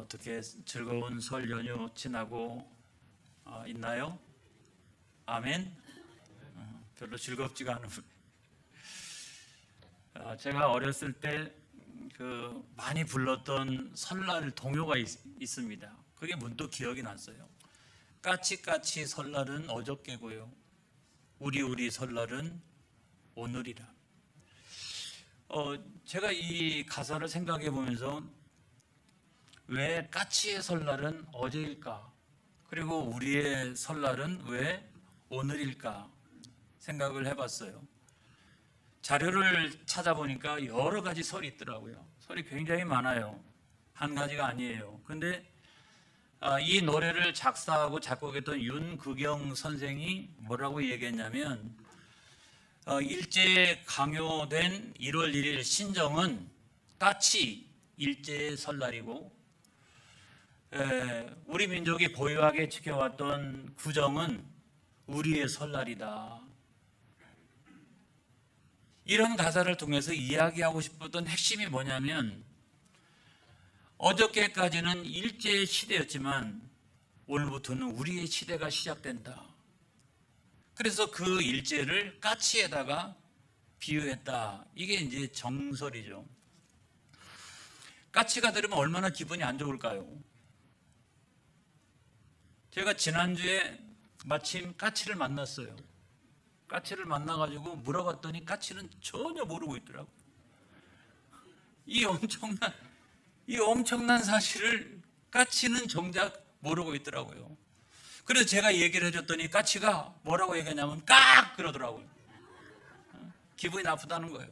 어떻게 즐거운 설 연휴 지나고 있나요? 아멘. 별로 즐겁지가 않은 제가 어렸을 때 많이 불렀던 설날 동요가 있습니다. 그게 문득 기억이 났어요. 까치까치 설날은 어저께고요, 우리 설날은 오늘이라. 제가 이 가사를 생각해 보면서 왜 까치의 설날은 어제일까? 그리고 우리의 설날은 왜 오늘일까? 생각을 해봤어요. 자료를 찾아보니까 여러 가지 설이 있더라고요. 설이 굉장히 많아요. 한 가지가 아니에요. 근데 이 노래를 작사하고 작곡했던 윤극영 선생이 뭐라고 얘기했냐면, 일제에 강요된 1월 1일 신정은 까치 일제의 설날이고, 우리 민족이 고유하게 지켜왔던 구정은 우리의 설날이다. 이런 가사를 통해서 이야기하고 싶었던 핵심이 뭐냐면, 어저께까지는 일제의 시대였지만 오늘부터는 우리의 시대가 시작된다. 그래서 그 일제를 까치에다가 비유했다. 이게 이제 정설이죠. 까치가 들으면 얼마나 기분이 안 좋을까요? 제가 지난주에 마침 까치를 만났어요. 까치를 만나가지고 물어봤더니 까치는 전혀 모르고 있더라고요. 이 엄청난 사실을 까치는 정작 모르고 있더라고요. 그래서 제가 얘기를 해줬더니 까치가 뭐라고 얘기하냐면 깍! 그러더라고요. 기분이 나쁘다는 거예요.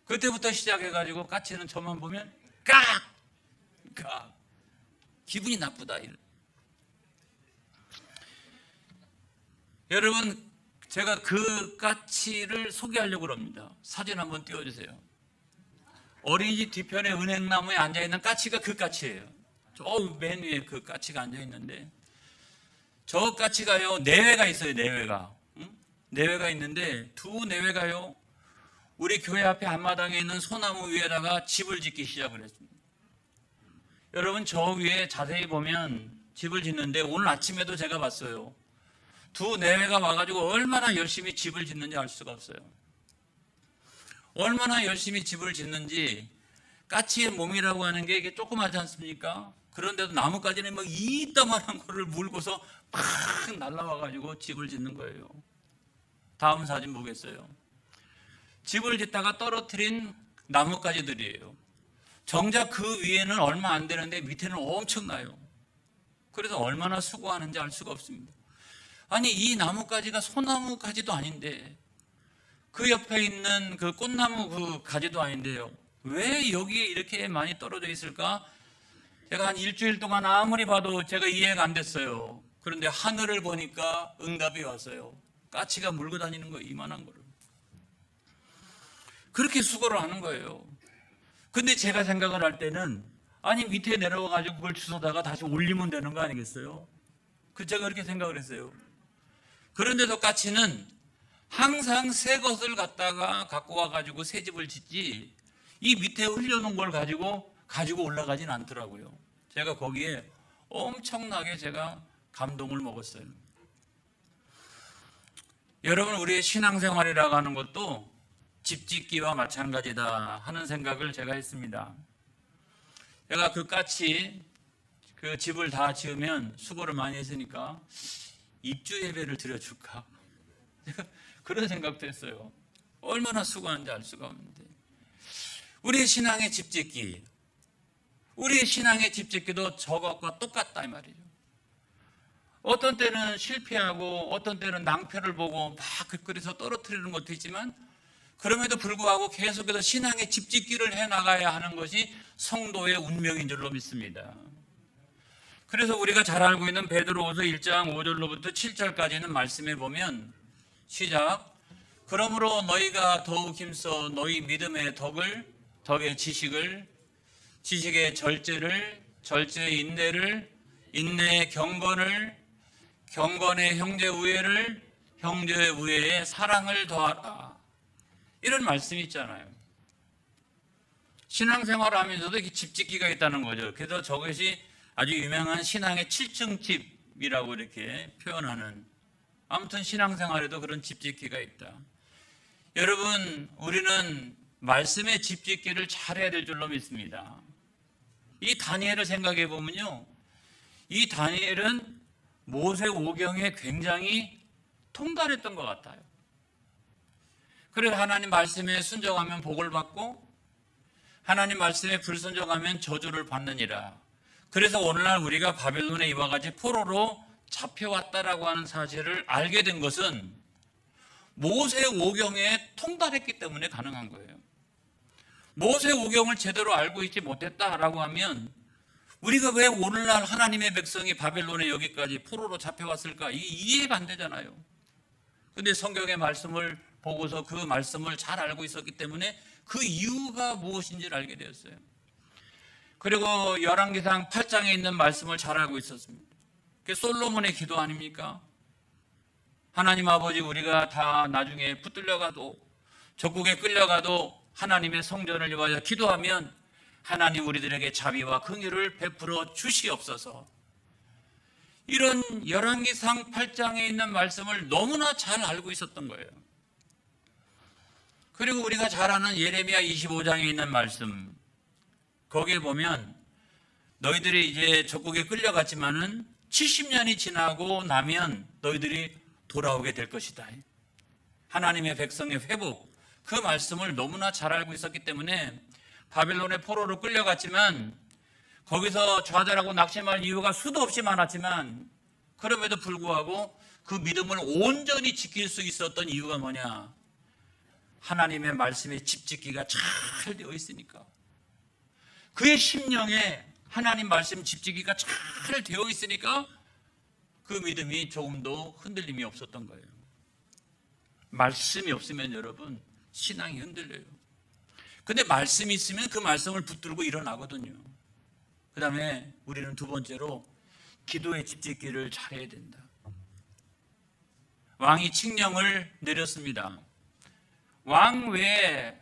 그때부터 시작해가지고 까치는 저만 보면 깍! 기분이 나쁘다. 여러분, 제가 그 까치를 소개하려고 합니다. 사진 한번 띄워주세요. 어린이집 뒤편에 은행나무에 앉아있는 까치가 그 까치예요. 저 맨 위에 그 까치가 앉아있는데, 저 까치가요, 내외가 있어요. 내외가 있는데, 두 내외가요, 우리 교회 앞에 앞마당에 있는 소나무 위에다가 집을 짓기 시작을 했습니다. 여러분, 저 위에 자세히 보면 집을 짓는데, 오늘 아침에도 제가 봤어요. 두 내외가 와가지고 얼마나 열심히 집을 짓는지 알 수가 없어요. 얼마나 열심히 집을 짓는지. 까치의 몸이라고 하는 게 이게 조그마하지 않습니까? 그런데도 나뭇가지는 막 이따만한 거를 물고서 막 날라와가지고 집을 짓는 거예요. 다음 사진 보겠어요. 집을 짓다가 떨어뜨린 나뭇가지들이에요. 정작 그 위에는 얼마 안 되는데 밑에는 엄청나요. 그래서 얼마나 수고하는지 알 수가 없습니다. 아니, 이 나뭇가지가 소나무 가지도 아닌데, 그 옆에 있는 그 꽃나무 그 가지도 아닌데요, 왜 여기에 이렇게 많이 떨어져 있을까? 제가 한 일주일 동안 아무리 봐도 제가 이해가 안 됐어요. 그런데 하늘을 보니까 응답이 왔어요. 까치가 물고 다니는 거예요, 이만한 거를. 그렇게 수고를 하는 거예요. 근데 제가 생각을 할 때는, 아니, 밑에 내려와가지고 그걸 주워다가 다시 올리면 되는 거 아니겠어요? 제가 그렇게 생각을 했어요. 그런데도 까치는 항상 새 것을 갖고 와가지고 새 집을 짓지, 이 밑에 흘려놓은 걸 가지고 올라가진 않더라고요. 제가 거기에 엄청나게 제가 감동을 먹었어요. 여러분, 우리의 신앙생활이라고 하는 것도 집 짓기와 마찬가지다 하는 생각을 제가 했습니다. 제가 그 까치 그 집을 다 지으면 수고를 많이 했으니까 입주 예배를 드려줄까? 제가 그런 생각도 했어요. 얼마나 수고하는지 알 수가 없는데. 우리의 신앙의 집 짓기, 우리의 신앙의 집 짓기도 저것과 똑같다 이 말이죠. 어떤 때는 실패하고 어떤 때는 낭패를 보고 막 그래서 떨어뜨리는 것도 있지만, 그럼에도 불구하고 계속해서 신앙의 집 짓기를 해나가야 하는 것이 성도의 운명인 줄로 믿습니다. 그래서 우리가 잘 알고 있는 베드로후서 1장 5절로부터 7절까지는 말씀해 보면, 시작. 그러므로 너희가 더욱 힘써 너희 믿음의 덕의 지식을, 지식의 절제를, 절제의 인내를, 인내의 경건을, 경건의 형제 우애를, 형제의 우애에 사랑을 더하라. 이런 말씀이 있잖아요. 신앙생활을 하면서도 이렇게 집짓기가 있다는 거죠. 그래서 저것이 아주 유명한 신앙의 7층 집이라고 이렇게 표현하는, 아무튼 신앙생활에도 그런 집짓기가 있다. 여러분, 우리는 말씀의 집짓기를 잘해야 될 줄로 믿습니다. 이 다니엘을 생각해 보면요, 이 다니엘은 모세오경에 굉장히 통달했던 것 같아요. 그래서 하나님 말씀에 순종하면 복을 받고 하나님 말씀에 불순종하면 저주를 받느니라. 그래서 오늘날 우리가 바벨론에 이와 같이 포로로 잡혀왔다라고 하는 사실을 알게 된 것은 모세오경에 통달했기 때문에 가능한 거예요. 모세오경을 제대로 알고 있지 못했다라고 하면 우리가 왜 오늘날 하나님의 백성이 바벨론에 여기까지 포로로 잡혀왔을까? 이게 이해가 안 되잖아요. 근데 성경의 말씀을 보고서 그 말씀을 잘 알고 있었기 때문에 그 이유가 무엇인지를 알게 되었어요. 그리고 열왕기상 8장에 있는 말씀을 잘 알고 있었습니다. 그게 솔로몬의 기도 아닙니까? 하나님 아버지, 우리가 다 나중에 붙들려가도 적국에 끌려가도 하나님의 성전을 위하여 기도하면 하나님 우리들에게 자비와 긍휼을 베풀어 주시옵소서. 이런 열왕기상 8장에 있는 말씀을 너무나 잘 알고 있었던 거예요. 그리고 우리가 잘 아는 예레미야 25장에 있는 말씀, 거기에 보면 너희들이 이제 적국에 끌려갔지만은 70년이 지나고 나면 너희들이 돌아오게 될 것이다. 하나님의 백성의 회복, 그 말씀을 너무나 잘 알고 있었기 때문에 바벨론의 포로로 끌려갔지만 거기서 좌절하고 낙심할 이유가 수도 없이 많았지만 그럼에도 불구하고 그 믿음을 온전히 지킬 수 있었던 이유가 뭐냐? 하나님의 말씀에 집짓기가 잘 되어 있으니까. 그의 심령에 하나님 말씀 집짓기가 잘 되어 있으니까 그 믿음이 조금도 흔들림이 없었던 거예요. 말씀이 없으면 여러분 신앙이 흔들려요. 근데 말씀이 있으면 그 말씀을 붙들고 일어나거든요. 그 다음에 우리는 두 번째로 기도의 집짓기를 잘해야 된다. 왕이 칙령을 내렸습니다. 왕 외에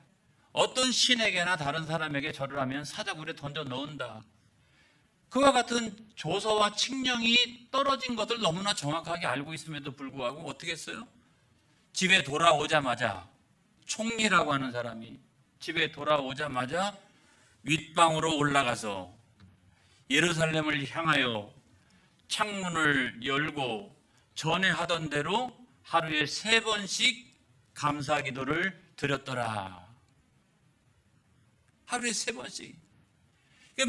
어떤 신에게나 다른 사람에게 절을 하면 사자굴에 던져 넣는다. 그와 같은 조서와 칙령이 떨어진 것을 너무나 정확하게 알고 있음에도 불구하고 어떻게 했어요? 집에 돌아오자마자 총리라고 하는 사람이 집에 돌아오자마자 윗방으로 올라가서 예루살렘을 향하여 창문을 열고 전에 하던 대로 하루에 3번씩 감사 기도를 드렸더라. 하루에 3번씩.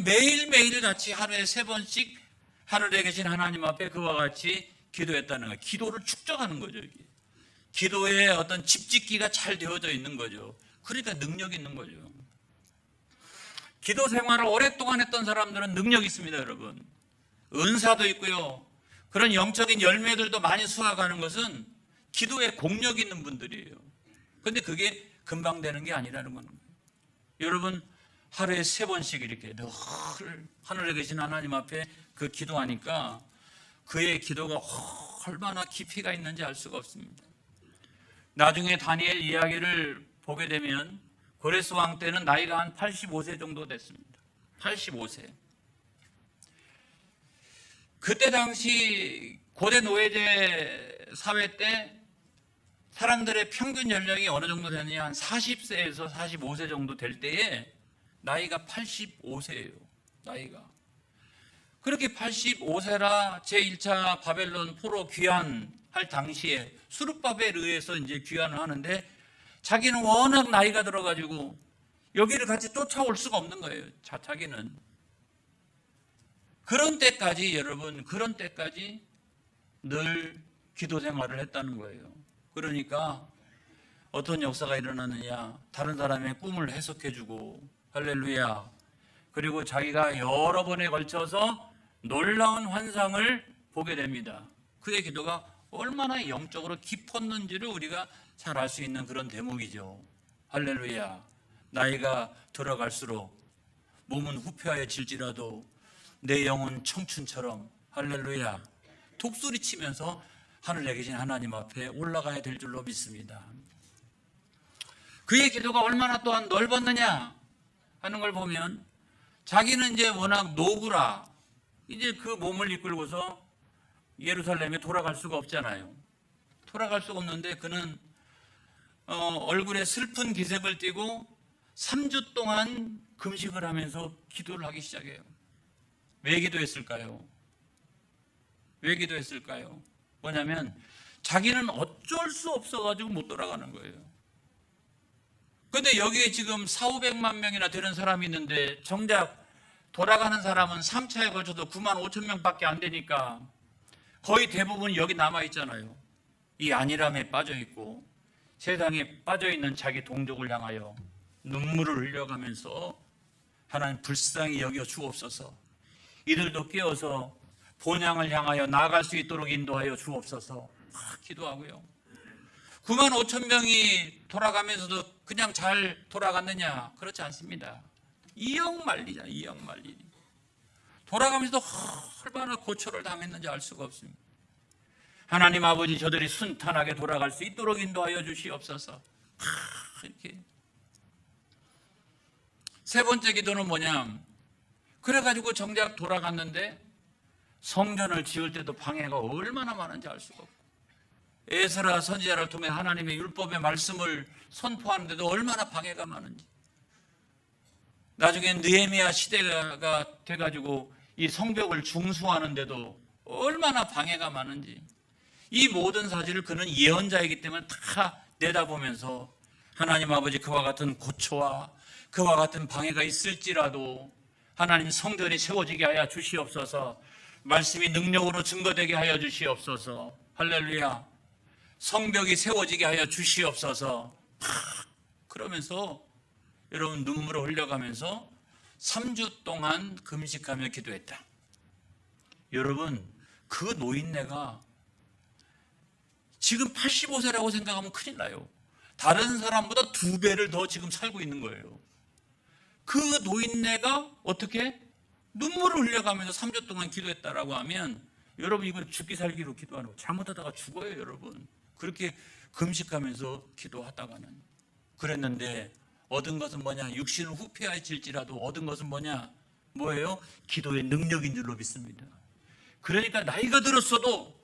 매일매일 같이 하루에 3번씩 하늘에 계신 하나님 앞에 그와 같이 기도했다는 거예요. 기도를 축적하는 거죠. 이게. 기도에 어떤 집짓기가 잘 되어져 있는 거죠. 그러니까 능력 있는 거죠. 기도 생활을 오랫동안 했던 사람들은 능력이 있습니다, 여러분. 은사도 있고요. 그런 영적인 열매들도 많이 수확하는 것은 기도에 공력이 있는 분들이에요. 그런데 그게 금방 되는 게 아니라는 거예요. 여러분, 하루에 3번씩 이렇게 늘 하늘에 계신 하나님 앞에 그 기도하니까 그의 기도가 얼마나 깊이가 있는지 알 수가 없습니다. 나중에 다니엘 이야기를 보게 되면 고레스 왕 때는 나이가 한 85세 정도 됐습니다. 85세. 그때 당시 고대 노예제 사회 때 사람들의 평균 연령이 어느 정도 되느냐, 한 40세에서 45세 정도 될 때에 나이가 85세예요. 나이가. 그렇게 85세라 제1차 바벨론 포로 귀환할 당시에 수르바벨에 의해서 이제 귀환을 하는데 자기는 워낙 나이가 들어가지고 여기를 같이 쫓아올 수가 없는 거예요. 자기는. 그런 때까지 여러분, 그런 때까지 늘 기도 생활을 했다는 거예요. 그러니까 어떤 역사가 일어나느냐, 다른 사람의 꿈을 해석해주고 할렐루야. 그리고 자기가 여러 번에 걸쳐서 놀라운 환상을 보게 됩니다. 그의 기도가 얼마나 영적으로 깊었는지를 우리가 잘 알 수 있는 그런 대목이죠. 할렐루야. 나이가 들어갈수록 몸은 후퇴해질지라도 내 영은 청춘처럼 할렐루야 독수리 치면서 하늘에 계신 하나님 앞에 올라가야 될 줄로 믿습니다. 그의 기도가 얼마나 또한 넓었느냐. 하는 걸 보면 자기는 이제 워낙 노구라 이제 그 몸을 이끌고서 예루살렘에 돌아갈 수가 없잖아요. 돌아갈 수가 없는데 그는 얼굴에 슬픈 기색을 띠고 3주 동안 금식을 하면서 기도를 하기 시작해요. 왜 기도했을까요? 왜 기도했을까요? 뭐냐면 자기는 어쩔 수 없어가지고 못 돌아가는 거예요. 근데 여기에 지금 4,500만 명이나 되는 사람이 있는데 정작 돌아가는 사람은 3차에 걸쳐도 9만 5천 명밖에 안 되니까 거의 대부분 여기 남아있잖아요. 이 안일함에 빠져있고 세상에 빠져있는 자기 동족을 향하여 눈물을 흘려가면서 하나님 불쌍히 여겨 주옵소서, 이들도 깨어서 본향을 향하여 나아갈 수 있도록 인도하여 주옵소서 기도하고요. 9만 5천 명이 돌아가면서도 그냥 잘 돌아갔느냐? 그렇지 않습니다. 이역만리잖아요. 이역만리. 돌아가면서도 얼마나 고초를 당했는지 알 수가 없습니다. 하나님 아버지, 저들이 순탄하게 돌아갈 수 있도록 인도하여 주시옵소서. 이렇게. 세 번째 기도는 뭐냐? 그래가지고 정작 돌아갔는데 성전을 지을 때도 방해가 얼마나 많은지 알 수가 없고, 에스라 선지자를 통해 하나님의 율법의 말씀을 선포하는데도 얼마나 방해가 많은지, 나중에 느헤미야 시대가 돼가지고 이 성벽을 중수하는데도 얼마나 방해가 많은지, 이 모든 사실을 그는 예언자이기 때문에 다 내다보면서 하나님 아버지, 그와 같은 고초와 그와 같은 방해가 있을지라도 하나님 성전이 세워지게 하여 주시옵소서, 말씀이 능력으로 증거되게 하여 주시옵소서, 할렐루야, 성벽이 세워지게 하여 주시옵소서, 그러면서 여러분 눈물을 흘려가면서 3주 동안 금식하며 기도했다. 여러분, 그 노인네가 지금 85세라고 생각하면 큰일 나요. 다른 사람보다 2배를 더 지금 살고 있는 거예요. 그 노인네가 어떻게 눈물을 흘려가면서 3주 동안 기도했다라고 하면, 여러분 이건 죽기 살기로 기도하는 거, 잘못하다가 죽어요. 여러분 그렇게 금식하면서 기도하다가는. 그랬는데 얻은 것은 뭐냐? 육신은 후패할지라도 얻은 것은 뭐냐? 뭐예요? 기도의 능력인 줄로 믿습니다. 그러니까 나이가 들었어도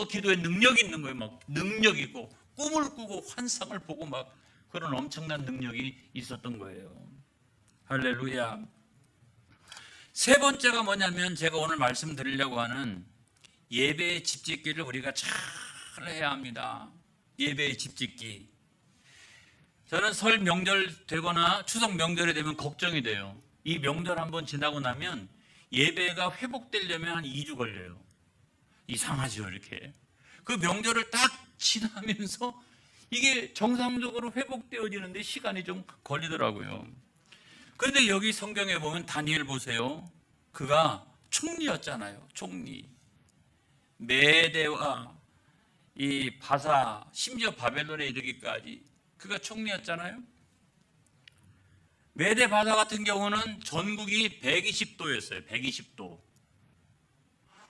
기도에 능력이 있는 거예요. 막 능력이고 꿈을 꾸고 환상을 보고 막 그런 엄청난 능력이 있었던 거예요. 할렐루야. 세 번째가 뭐냐면, 제가 오늘 말씀드리려고 하는 예배의 집짓기를 우리가 잘 해야 합니다. 예배의 집짓기. 저는 설 명절 되거나 추석 명절이 되면 걱정이 돼요. 이 명절 한번 지나고 나면 예배가 회복되려면 한 2주 걸려요. 이상하죠, 이렇게. 그 명절을 딱 지나면서 이게 정상적으로 회복되어지는데 시간이 좀 걸리더라고요. 그런데 여기 성경에 보면 다니엘 보세요. 그가 총리였잖아요. 총리. 메대와 이 바사, 심지어 바벨론에 이르기까지 그가 총리였잖아요. 메대 바사 같은 경우는 전국이 120도였어요. 120도.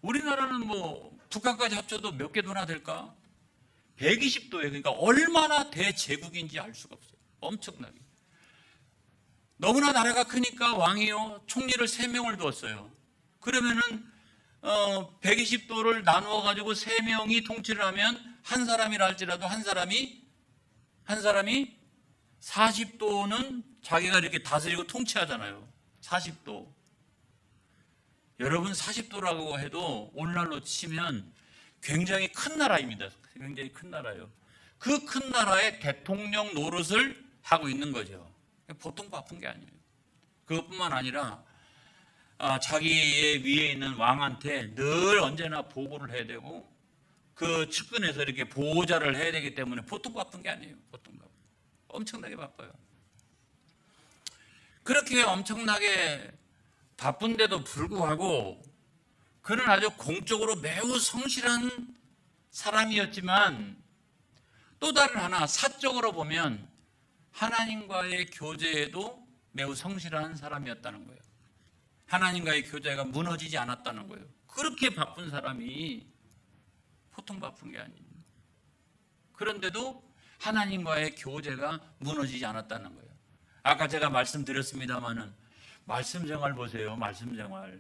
우리나라는 뭐 북한까지 합쳐도 몇 개 도나 될까? 120도예요. 그러니까 얼마나 대제국인지 알 수가 없어요. 엄청나게. 너무나 나라가 크니까 왕이요, 총리를 3명을 두었어요. 그러면은 120도를 나누어 가지고 3명이 통치를 하면 한 사람이라 할지라도 한 사람이 40도는 자기가 이렇게 다스리고 통치하잖아요. 40도. 여러분 40도라고 해도 오늘날로 치면 굉장히 큰 나라입니다. 굉장히 큰 나라예요. 그 큰 나라의 대통령 노릇을 하고 있는 거죠. 보통 바쁜 게 아니에요. 그것뿐만 아니라 자기의 위에 있는 왕한테 늘 언제나 보고를 해야 되고, 그 측근에서 이렇게 보호자를 해야 되기 때문에 보통 바쁜 게 아니에요. 보통 바쁜. 엄청나게 바빠요. 그렇게 엄청나게 바쁜데도 불구하고 그는 아주 공적으로 매우 성실한 사람이었지만, 또 다른 하나 사적으로 보면 하나님과의 교제에도 매우 성실한 사람이었다는 거예요. 하나님과의 교제가 무너지지 않았다는 거예요. 그렇게 바쁜 사람이 보통 바쁜 게 아니에요. 그런데도 하나님과의 교제가 무너지지 않았다는 거예요. 아까 제가 말씀드렸습니다마는 말씀 생활 보세요. 말씀 생활.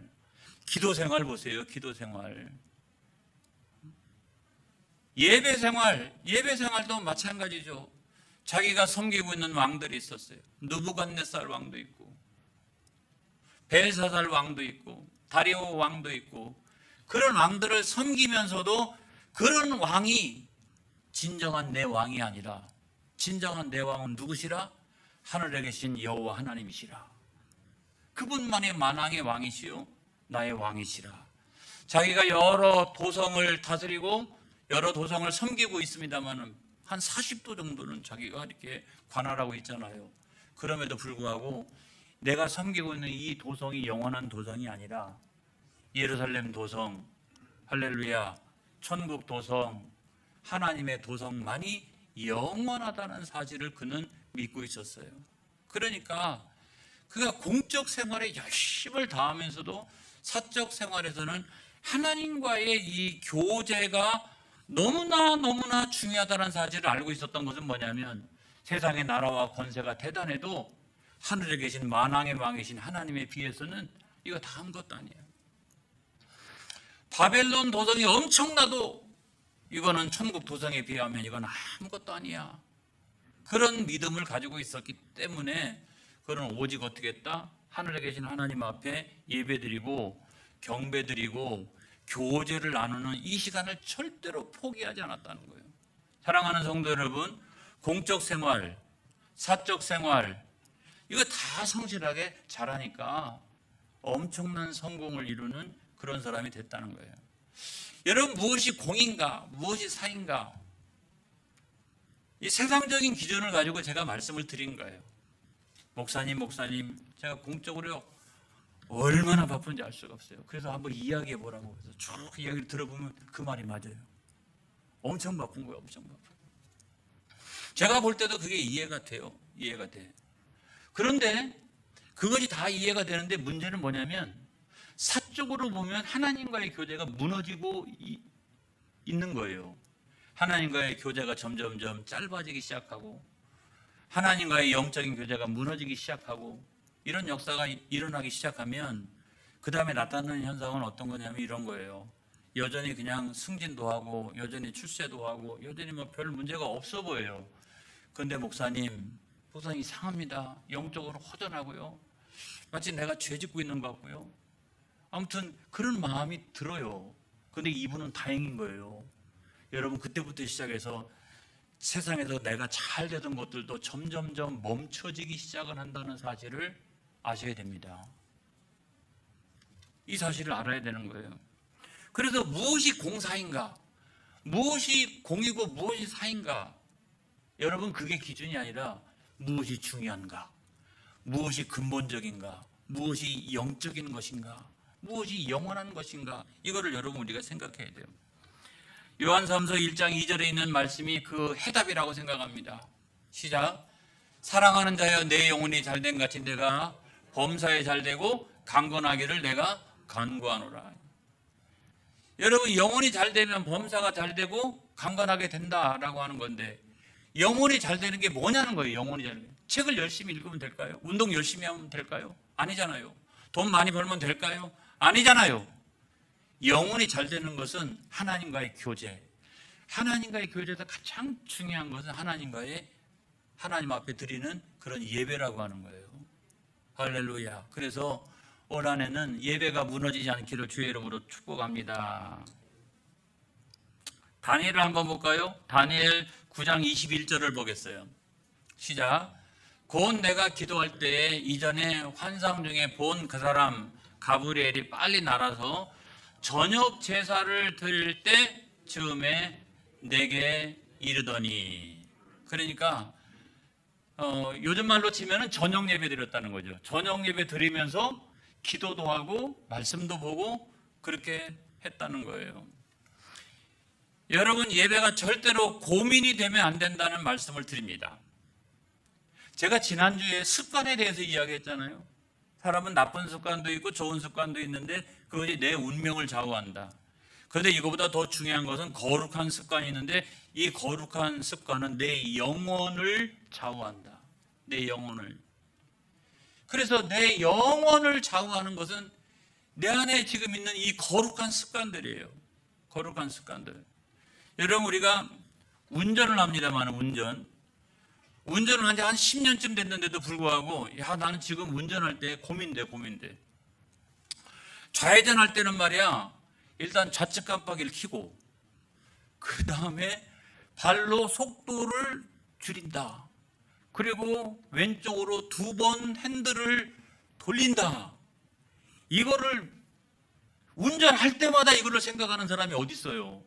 기도 생활 보세요. 기도 생활. 예배 생활도 마찬가지죠. 자기가 섬기고 있는 왕들이 있었어요. 느부갓네살 왕도 있고, 벨사살 왕도 있고, 다리오 왕도 있고, 그런 왕들을 섬기면서도 그런 왕이 진정한 내 왕이 아니라 진정한 내 왕은 누구시라? 하늘에 계신 여호와 하나님이시라. 그분만이 만왕의 왕이시요 나의 왕이시라. 자기가 여러 도성을 다스리고 여러 도성을 섬기고 있습니다만은 한 40도 정도는 자기가 이렇게 관할하고 있잖아요. 그럼에도 불구하고 내가 섬기고 있는 이 도성이 영원한 도성이 아니라 예루살렘 도성, 할렐루야, 천국 도성, 하나님의 도성만이 영원하다는 사실을 그는 믿고 있었어요. 그러니까 그가 공적 생활에 열심을 다하면서도 사적 생활에서는 하나님과의 이 교제가 너무나 중요하다는 사실을 알고 있었던 것은 뭐냐면 세상의 나라와 권세가 대단해도 하늘에 계신 만왕의 왕이신 하나님에 비해서는 이거 다 아무것도 아니에요. 바벨론 도성이 엄청나도 이거는 천국 도성에 비하면 이건 아무것도 아니야. 그런 믿음을 가지고 있었기 때문에 그는 오직 어떻게 했다? 하늘에 계신 하나님 앞에 예배드리고 경배드리고 교제를 나누는 이 시간을 절대로 포기하지 않았다는 거예요. 사랑하는 성도 여러분, 공적 생활, 사적 생활 이거 다 성실하게 잘하니까 엄청난 성공을 이루는 그런 사람이 됐다는 거예요. 여러분, 무엇이 공인가? 무엇이 사인가? 이 세상적인 기준을 가지고 제가 말씀을 드린 거예요. 목사님, 제가 공적으로 얼마나 바쁜지 알 수가 없어요. 그래서 한번 이야기해 보라고 해서 쭉 이야기를 들어보면 그 말이 맞아요. 엄청 바쁜 거예요. 엄청 바쁜. 제가 볼 때도 그게 이해가 돼요. 이해가 돼. 그런데 그것이 다 이해가 되는데 문제는 뭐냐면 사적으로 보면 하나님과의 교제가 무너지고 있는 거예요. 하나님과의 교제가 점점점 짧아지기 시작하고 하나님과의 영적인 교제가 무너지기 시작하고 이런 역사가 일어나기 시작하면 그 다음에 나타나는 현상은 어떤 거냐면 이런 거예요. 여전히 그냥 승진도 하고 여전히 출세도 하고 여전히 뭐 별 문제가 없어 보여요. 그런데 목사님 이상합니다. 영적으로 허전하고요. 마치 내가 죄 짓고 있는 것 같고요. 아무튼 그런 마음이 들어요. 그런데 이분은 다행인 거예요. 여러분, 그때부터 시작해서 세상에서 내가 잘 되던 것들도 점점점 멈춰지기 시작을 한다는 사실을 아셔야 됩니다. 이 사실을 알아야 되는 거예요. 그래서 무엇이 공사인가? 무엇이 공이고 무엇이 사인가? 여러분, 그게 기준이 아니라 무엇이 중요한가? 무엇이 근본적인가? 무엇이 영적인 것인가? 무엇이 영원한 것인가? 이거를 여러분 우리가 생각해야 돼요. 요한사무서 1장 2절에 있는 말씀이 그 해답이라고 생각합니다. 시작. 사랑하는 자여 내 영혼이 잘된 같이 내가 범사에 잘되고 강건하기를 내가 간구하노라. 여러분, 영혼이 잘되면 범사가 잘되고 강건하게 된다라고 하는 건데 영혼이 잘되는 게 뭐냐는 거예요. 영혼이 잘되는 게. 책을 열심히 읽으면 될까요? 운동 열심히 하면 될까요? 아니잖아요. 돈 많이 벌면 될까요? 아니잖아요. 영혼이 잘 되는 것은 하나님과의 교제. 하나님과의 교제에서 가장 중요한 것은 하나님 앞에 드리는 그런 예배라고 하는 거예요. 할렐루야. 그래서 올 한해는 예배가 무너지지 않기를 주의 이름으로 축복합니다. 다니엘을 한번 볼까요? 다니엘 9장 21절을 보겠어요. 시작. 곧 내가 기도할 때에 이전에 환상 중에 본 그 사람 가브리엘이 빨리 날아서 저녁 제사를 드릴 때 즈음에 내게 이르더니, 그러니까 요즘 말로 치면은 저녁 예배 드렸다는 거죠. 저녁 예배 드리면서 기도도 하고 말씀도 보고 그렇게 했다는 거예요. 여러분, 예배가 절대로 고민이 되면 안 된다는 말씀을 드립니다. 제가 지난주에 습관에 대해서 이야기했잖아요. 사람은 나쁜 습관도 있고 좋은 습관도 있는데 그것이 내 운명을 좌우한다. 그런데 이거보다 더 중요한 것은 거룩한 습관이 있는데 이 거룩한 습관은 내 영혼을 좌우한다. 내 영혼을. 그래서 내 영혼을 좌우하는 것은 내 안에 지금 있는 이 거룩한 습관들이에요. 거룩한 습관들. 여러분, 우리가 운전을 합니다만, 운전을 한 지 한 10년쯤 됐는데도 불구하고, 야, 나는 지금 운전할 때 고민돼. 좌회전할 때는 말이야, 일단 좌측 깜빡이를 켜고, 그 다음에 발로 속도를 줄인다. 그리고 왼쪽으로 2번 핸들을 돌린다. 이거를 운전할 때마다 이거를 생각하는 사람이 어디 있어요?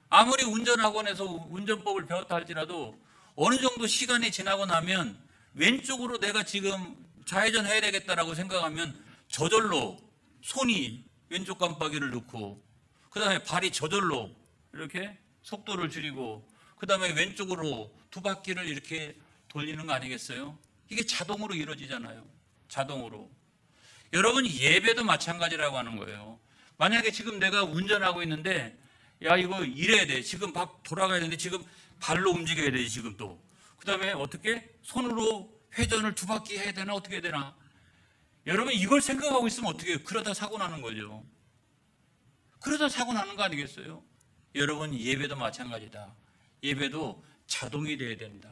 아무리 운전학원에서 운전법을 배웠다 할지라도 어느 정도 시간이 지나고 나면 왼쪽으로 내가 지금 좌회전해야 되겠다라고 생각하면 저절로 손이 왼쪽 깜빡이를 넣고, 그 다음에 발이 저절로 이렇게 속도를 줄이고, 그 다음에 왼쪽으로 2바퀴를 이렇게 돌리는 거 아니겠어요? 이게 자동으로 이루어지잖아요. 자동으로. 여러분, 예배도 마찬가지라고 하는 거예요. 만약에 지금 내가 운전하고 있는데, 야, 이거 이래야 돼. 지금 막 돌아가야 되는데 지금 발로 움직여야 돼. 지금 또. 그 다음에 어떻게? 손으로 회전을 2바퀴 해야 되나? 어떻게 해야 되나? 여러분, 이걸 생각하고 있으면 어떻게 해요? 그러다 사고 나는 거죠. 그러다 사고 나는 거 아니겠어요? 여러분, 예배도 마찬가지다. 예배도 자동이 돼야 된다.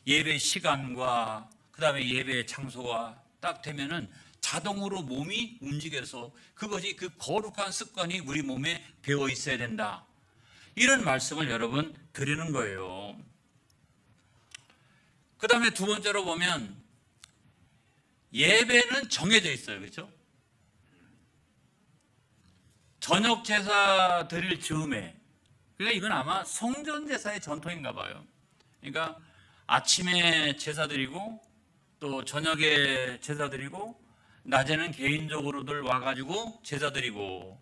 예배 시간과 그 다음에 예배 장소가 딱 되면은 자동으로 몸이 움직여서 그것이 그 거룩한 습관이 우리 몸에 배어 있어야 된다. 이런 말씀을 여러분 드리는 거예요. 그 다음에 두 번째로 보면 예배는 정해져 있어요. 그렇죠? 저녁 제사 드릴 즈음에, 그러니까 이건 아마 성전 제사의 전통인가 봐요. 그러니까 아침에 제사 드리고 또 저녁에 제사 드리고 낮에는 개인적으로들 와가지고 제사 드리고,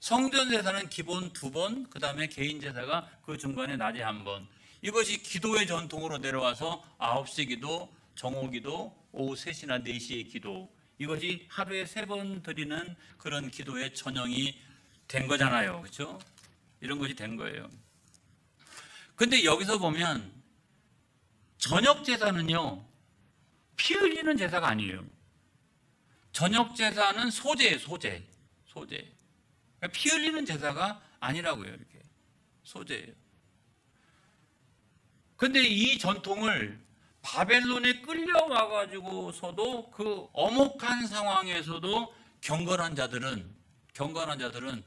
성전 제사는 기본 2번, 그 다음에 개인 제사가 그 중간에 낮에 1번. 이것이 기도의 전통으로 내려와서 9시 기도, 정오 기도, 오후 3시나 4시의 기도, 이것이 하루에 3번 드리는 그런 기도의 전형이 된 거잖아요. 그렇죠? 이런 것이 된 거예요. 근데 여기서 보면 저녁 제사는요, 피 흘리는 제사가 아니에요. 저녁 제사는 소제예요. 소제. 그러니까 피 흘리는 제사가 아니라고요. 이렇게 소제예요. 근데 이 전통을 바벨론에 끌려와 가지고서도 그 엄혹한 상황에서도 경건한 자들은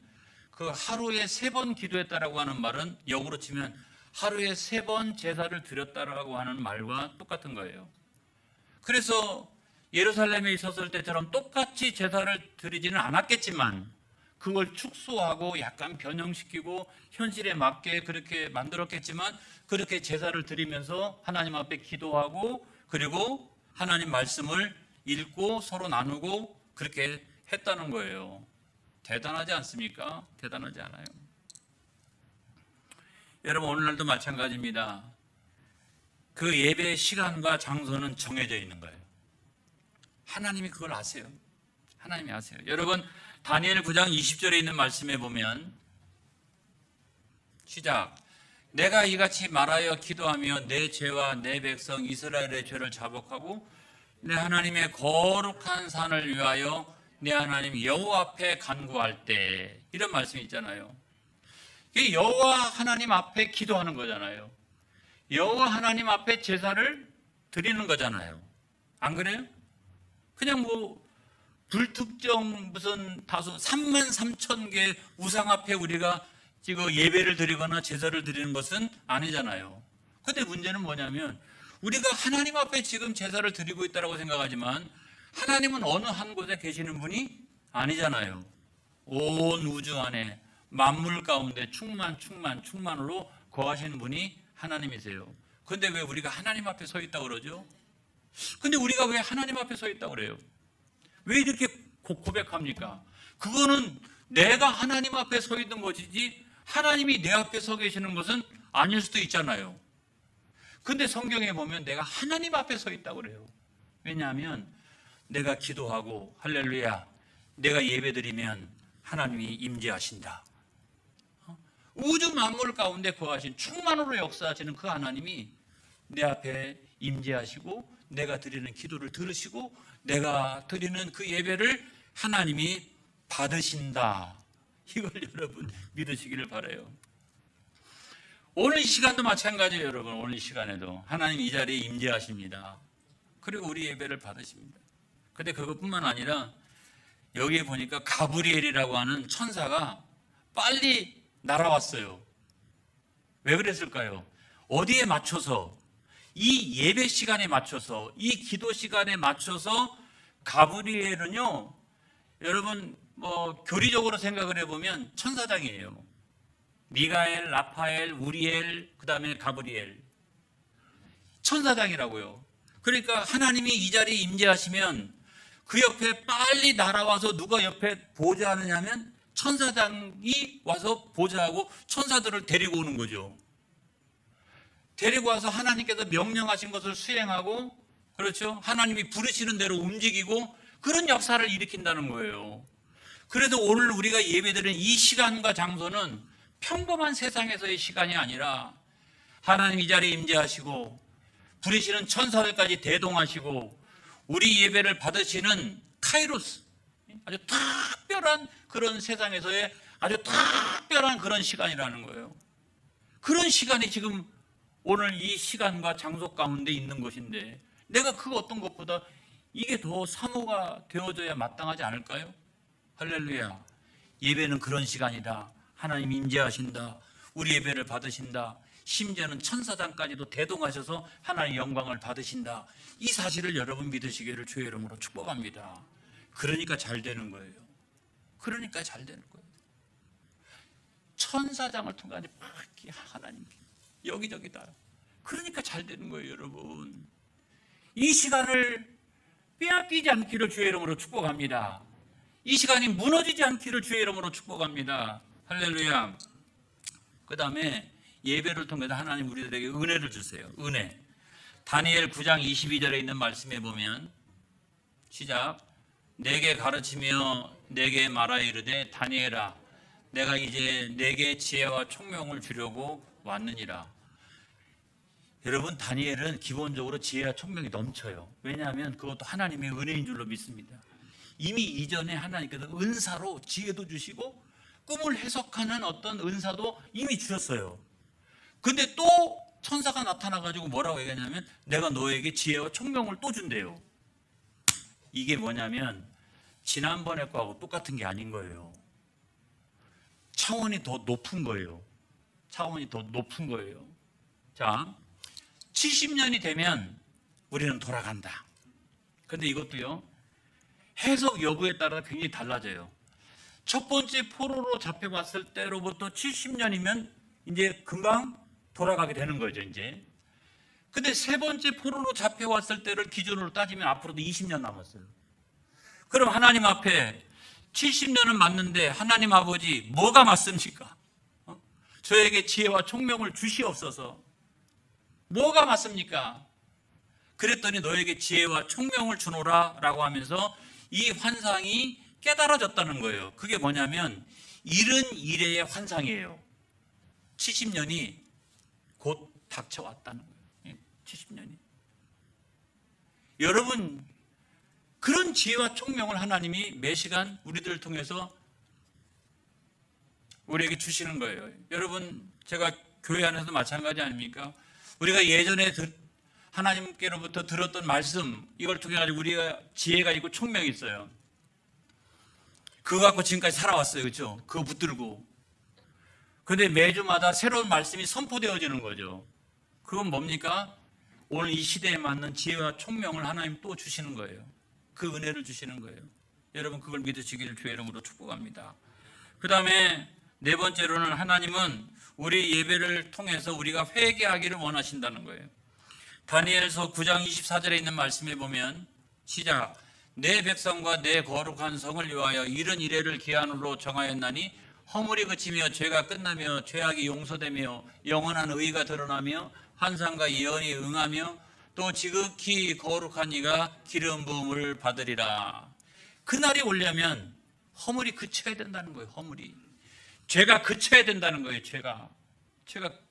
그 하루에 3번 기도했다라고 하는 말은 역으로 치면 하루에 3번 제사를 드렸다라고 하는 말과 똑같은 거예요. 그래서 예루살렘에 있었을 때처럼 똑같이 제사를 드리지는 않았겠지만 그걸 축소하고 약간 변형시키고 현실에 맞게 그렇게 만들었겠지만, 그렇게 제사를 드리면서 하나님 앞에 기도하고 그리고 하나님 말씀을 읽고 서로 나누고 그렇게 했다는 거예요. 대단하지 않습니까? 대단하지 않아요? 여러분, 오늘날도 마찬가지입니다. 그 예배의 시간과 장소는 정해져 있는 거예요. 하나님이 그걸 아세요. 하나님이 아세요. 여러분, 다니엘 9장 20절에 있는 말씀에 보면, 시작. 내가 이같이 말하여 기도하며 내 죄와 내 백성 이스라엘의 죄를 자복하고 내 하나님의 거룩한 산을 위하여 내 하나님 여호와 앞에 간구할 때, 이런 말씀이 있잖아요. 이게 여호와 하나님 앞에 기도하는 거잖아요. 여호와 하나님 앞에 제사를 드리는 거잖아요. 안 그래요? 그냥 뭐 불특정 무슨 다수 33,000개 우상 앞에 우리가 지금 예배를 드리거나 제사를 드리는 것은 아니잖아요. 근데 문제는 뭐냐면 우리가 하나님 앞에 지금 제사를 드리고 있다고 생각하지만 하나님은 어느 한 곳에 계시는 분이 아니잖아요. 온 우주 안에 만물 가운데 충만으로 거하시는 분이 하나님이세요. 근데 왜 우리가 하나님 앞에 서 있다고 그러죠? 근데 우리가 왜 하나님 앞에 서 있다고 그래요? 왜 이렇게 고백합니까? 그거는 내가 하나님 앞에 서 있는 것이지 하나님이 내 앞에 서 계시는 것은 아닐 수도 있잖아요. 근데 성경에 보면 내가 하나님 앞에 서 있다고 그래요. 왜냐하면 내가 기도하고 할렐루야, 내가 예배드리면 하나님이 임재하신다. 우주 만물 가운데 거하신 충만으로 역사하시는 그 하나님이 내 앞에 임재하시고 내가 드리는 기도를 들으시고 내가 드리는 그 예배를 하나님이 받으신다. 이걸 여러분 믿으시기를 바라요. 오늘 이 시간도 마찬가지예요. 여러분, 오늘 이 시간에도 하나님 이 자리에 임재하십니다. 그리고 우리 예배를 받으십니다. 근데 그것뿐만 아니라 여기에 보니까 가브리엘이라고 하는 천사가 빨리 날아왔어요. 왜 그랬을까요? 어디에 맞춰서, 이 예배 시간에 맞춰서, 이 기도 시간에 맞춰서 가브리엘은요, 여러분 교리적으로 생각을 해보면 천사장이에요. 미가엘, 라파엘, 우리엘, 그 다음에 가브리엘, 천사장이라고요. 그러니까 하나님이 이 자리에 임재하시면 그 옆에 빨리 날아와서 누가 옆에 보좌하느냐면 천사장이 와서 보좌하고 천사들을 데리고 오는 거죠. 데리고 와서 하나님께서 명령하신 것을 수행하고, 그렇죠? 하나님이 부르시는 대로 움직이고 그런 역사를 일으킨다는 거예요. 그래도 오늘 우리가 예배드리는 이 시간과 장소는 평범한 세상에서의 시간이 아니라 하나님 이 자리에 임재하시고 부르시는 천사들까지 대동하시고 우리 예배를 받으시는 카이로스, 아주 특별한 그런 세상에서의 아주 특별한 그런 시간이라는 거예요. 그런 시간이 지금 오늘 이 시간과 장소 가운데 있는 것인데 내가 그 어떤 것보다 이게 더 사모가 되어져야 마땅하지 않을까요? 할렐루야. 예배는 그런 시간이다. 하나님 임재하신다. 우리 예배를 받으신다. 심지어는 천사장까지도 대동하셔서 하나님의 영광을 받으신다. 이 사실을 여러분 믿으시기를 주의 이름으로 축복합니다. 그러니까 잘 되는 거예요. 그러니까 잘 되는 거예요. 천사장을 통해 하나님 여기저기다. 그러니까 잘 되는 거예요, 여러분. 이 시간을 빼앗기지 않기를 주의 이름으로 축복합니다. 이 시간이 무너지지 않기를 주의 이름으로 축복합니다. 할렐루야. 그 다음에 예배를 통해서 하나님 우리들에게 은혜를 주세요. 은혜. 다니엘 9장 22절에 있는 말씀에 보면 시작. 내게 가르치며 내게 말하여 이르되 다니엘아 내가 이제 내게 지혜와 총명을 주려고 왔느니라. 여러분, 다니엘은 기본적으로 지혜와 총명이 넘쳐요. 왜냐하면 그것도 하나님의 은혜인 줄로 믿습니다. 이미 이전에 하나님께서 은사로 지혜도 주시고 꿈을 해석하는 어떤 은사도 이미 주셨어요. 근데 또 천사가 나타나가지고 뭐라고 얘기하냐면 내가 너에게 지혜와 총명을 또 준대요. 이게 뭐냐면 지난번에 거하고 똑같은 게 아닌 거예요. 차원이 더 높은 거예요. 차원이 더 높은 거예요. 자, 70년이 되면 우리는 돌아간다. 근데 이것도요, 해석 여부에 따라 굉장히 달라져요. 첫 번째 포로로 잡혀갔을 때로부터 70년이면 이제 금방 돌아가게 되는 거죠, 이제. 근데 세 번째 포로로 잡혀왔을 때를 기준으로 따지면 앞으로도 20년 남았어요. 그럼 하나님 앞에 70년은 맞는데 하나님 아버지 뭐가 맞습니까? 저에게 지혜와 총명을 주시옵소서. 뭐가 맞습니까? 그랬더니 너에게 지혜와 총명을 주노라 라고 하면서 이 환상이 깨달아졌다는 거예요. 그게 뭐냐면 이른 이래의 환상이에요. 70년이 곧 닥쳐왔다는 거예요. 70년이. 여러분, 그런 지혜와 총명을 하나님이 매 시간 우리들을 통해서 우리에게 주시는 거예요. 여러분, 제가 교회 안에서 마찬가지 아닙니까? 우리가 예전에 하나님께로부터 들었던 말씀, 이걸 통해 가지고 우리가 지혜가 있고 총명이 있어요. 그거 갖고 지금까지 살아왔어요. 그렇죠? 그거 붙들고. 그런데 매주마다 새로운 말씀이 선포되어지는 거죠. 그건 뭡니까? 오늘 이 시대에 맞는 지혜와 총명을 하나님 또 주시는 거예요. 그 은혜를 주시는 거예요. 여러분, 그걸 믿으시기를 주의 이름으로 축복합니다. 그 다음에 네 번째로는 하나님은 우리 예배를 통해서 우리가 회개하기를 원하신다는 거예요. 다니엘서 9장 24절에 있는 말씀에 보면 시작. 내 백성과 내 거룩한 성을 위하여 이른 이래를 기한으로 정하였나니 허물이 그치며 죄가 끝나며 죄악이 용서되며 영원한 의가 드러나며 환상과 예언이 응하며 또 지극히 거룩한 이가 기름 부음을 받으리라. 그날이 오려면 허물이 그쳐야 된다는 거예요. 허물이. 죄가 그쳐야 된다는 거예요. 죄가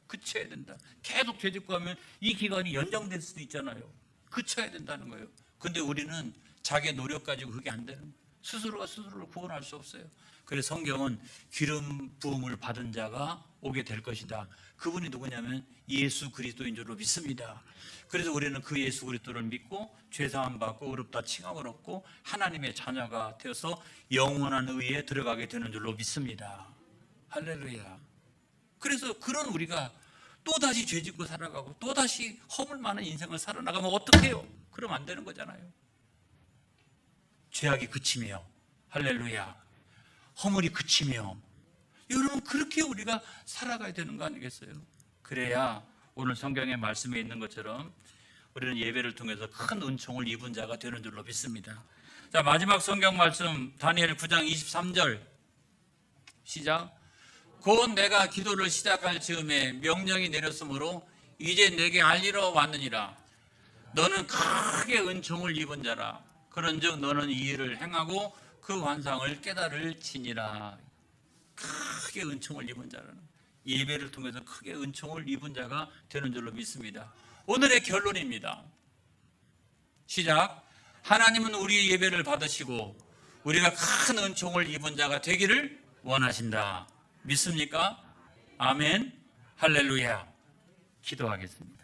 그쳐야 된다. 계속 죄짓고 하면 이 기간이 연장될 수도 있잖아요. 그쳐야 된다는 거예요. 근데 우리는 자기의 노력 가지고 그게 안 되는 거예요. 스스로가 스스로를 구원할 수 없어요. 그래서 성경은 기름 부음을 받은 자가 오게 될 것이다. 그분이 누구냐면 예수 그리스도인 줄로 믿습니다. 그래서 우리는 그 예수 그리스도를 믿고 죄사함 받고 의롭다 칭함을 얻고 하나님의 자녀가 되어서 영원한 의에 들어가게 되는 줄로 믿습니다. 할렐루야. 그래서 그런 우리가 또다시 죄짓고 살아가고 또다시 허물 많은 인생을 살아나가면 어떡해요? 그러면 안 되는 거잖아요. 죄악이 그치며, 할렐루야, 허물이 그치며, 여러분 그렇게 우리가 살아가야 되는 거 아니겠어요? 그래야 오늘 성경의 말씀에 있는 것처럼 우리는 예배를 통해서 큰 은총을 입은 자가 되는 줄로 믿습니다. 자, 마지막 성경 말씀 다니엘 9장 23절 시작. 곧 내가 기도를 시작할 즈음에 명령이 내렸으므로 이제 내게 알리러 왔느니라. 너는 크게 은총을 입은 자라. 그런즉 너는 이 일을 행하고 그 환상을 깨달을지니라. 크게 은총을 입은 자라는, 예배를 통해서 크게 은총을 입은 자가 되는 줄로 믿습니다. 오늘의 결론입니다. 시작. 하나님은 우리의 예배를 받으시고 우리가 큰 은총을 입은 자가 되기를 원하신다. 믿습니까? 아멘. 할렐루야. 기도하겠습니다.